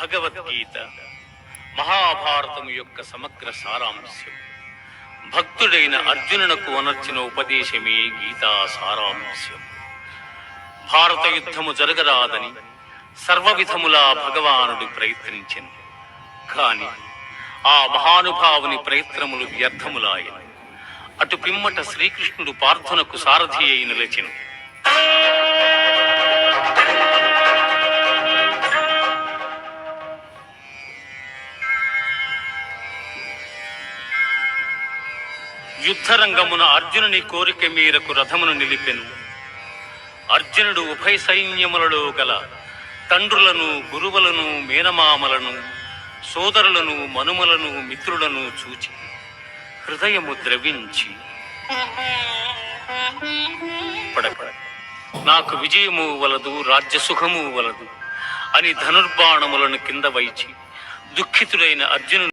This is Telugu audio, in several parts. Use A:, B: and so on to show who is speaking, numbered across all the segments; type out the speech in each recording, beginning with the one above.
A: భగవద్గీత మహాభారతము యొక్క సమగ్ర సారాంశం. భక్తుడైన అర్జునునకు అనర్చిన ఉపదేశమే గీతా సారాంశం. భారత యుద్ధము జరగరాదని సర్వవిధములా భగవానుడు ప్రయత్నించెను. కాని ఆ మహానుభావుని ప్రయత్నములు వ్యర్థములాయను. అటు పిమ్మట శ్రీకృష్ణుడు పార్థునకు సారథి అయి నిలిచెను. యుద్ధరంగమున అర్జునుని కోరిక మేరకు రథమును నిలిపెను. అర్జునుడు ఉభయ సైన్యములలో గల తండ్రులను, గురువులను, మేనమామలను, సోదరులను, మనుమలను, మిత్రులను చూచి హృదయము ద్రవించి పడపడ నాకు విజయము వలదు, రాజ్యసుఖము వలదు అని ధనుర్బాణములను కింద వైచి దుఃఖితుడైన అర్జునుడు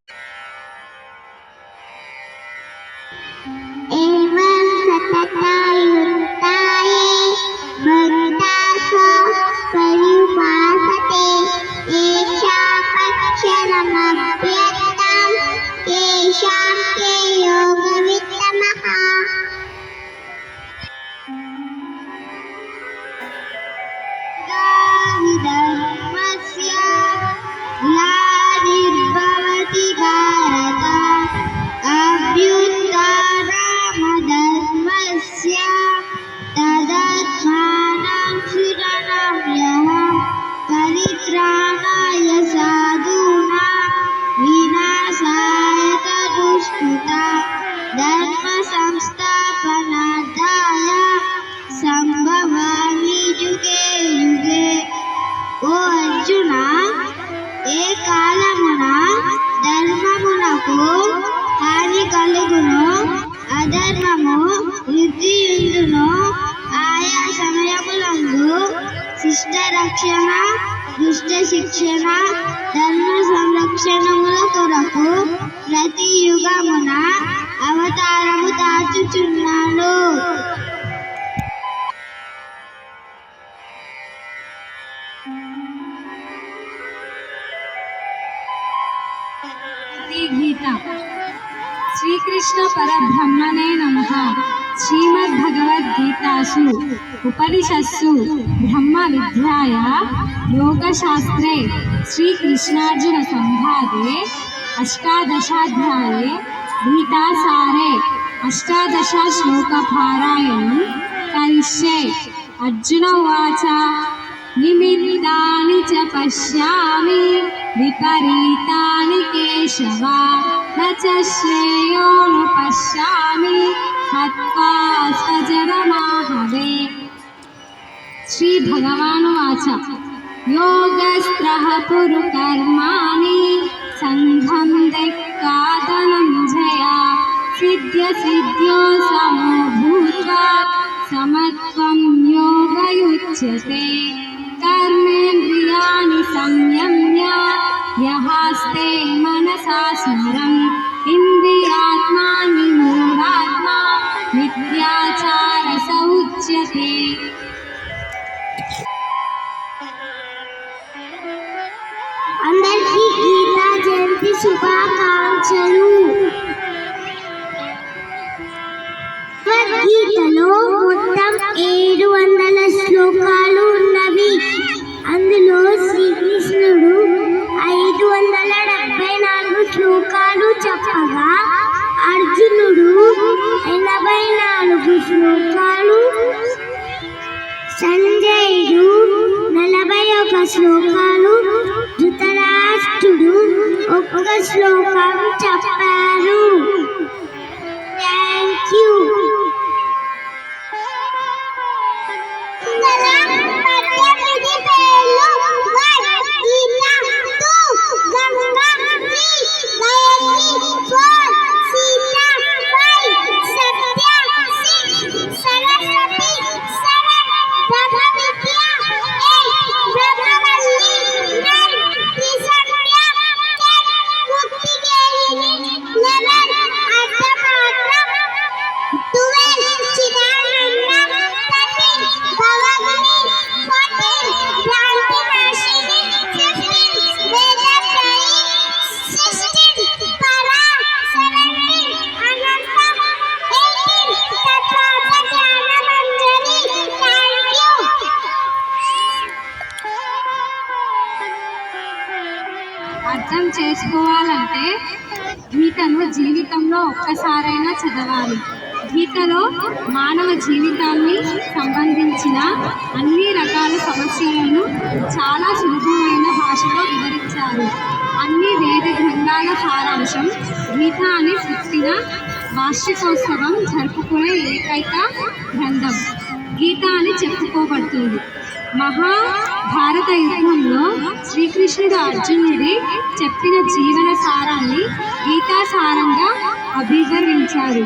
B: ధర్మ సంస్థాపనార్థాయ సంభవామి యుగే యుగే. ఓ అర్జున, ఏ కాలమున ధర్మమునకు హాని కలుగునో, అధర్మము వృద్ధి ఉండునో, ఆయా సమయములందు శిష్ట రక్షణ, దుష్ట శిక్షణ, ధర్మ సంరక్షణముల కొరకు ప్రతి యుగమున అవతారము దాచుచున్నాడు.
C: గీత. శ్రీకృష్ణ పరబ్రహ్మణే నమః. శ్రీమద్భగవద్గీతాసు ఉపనిషత్సు బ్రహ్మ విద్యాయ యోగశాస్త్రే శ్రీకృష్ణార్జున సంవాదే అష్టాదశాధ్యాయే గీతాసారే అష్టాదశ శ్లోక పారాయణం కరిష్యే. అర్జున ఉవాచ నిమిత్తాని చ పశ్యామి విపరీతాని కేశవ నచ శ్రేయోను పశ్యామి హత్వా స్వజనమాహవే. శ్రీ భగవానువాచ యోగస్త్రః కురు కర్మాణి సంఘం త్యక్త్వా ధనంజయ సిద్ధ్య సిద్ధ్యో సమో భూత్వా సమత్వం యోగయుజ్యతే. కర్మేంద్రియాణి సంయమ్య యహాస్తే మనసా స్మరన్ ఇంద్రియాత్మాని మూఢాత్మా మిథ్యాచారస ఉచ్యతే.
B: అందరికీ గీతా జయంతి శుభాకాంక్షలు. భగవద్గీతలో మొత్తం 700 శ్లోకాలు ఉన్నవి. అందులో శ్రీకృష్ణుడు 574 శ్లోకాలు చెప్పగా, అర్జునుడు 84 శ్లోకాలు, సంజయుడు 41 శ్లోకాలు, ధృతరాష్ట్రుడు 1 శ్లోకం చెప్పారు. Thank you.
C: అర్థం చేసుకోవాలంటే గీతను జీవితంలో ఒక్కసారైనా చదవాలి. గీతలో మానవ జీవితాన్ని సంబంధించిన అన్ని రకాల సమస్యలను చాలా సులభమైన భాషలో వివరించారు. అన్ని వేద గ్రంథాల సారాంశం గీత అని పుట్టిన వార్షికోత్సవం జరుపుకునే ఏకైక గ్రంథం గీత అని చెప్పుకోబడుతుంది. మహాభారత యుద్ధంలో శ్రీకృష్ణుడు అర్జునుడి చెప్పిన జీవన సారాన్ని గీతా సారంగా అభివర్ణించారు.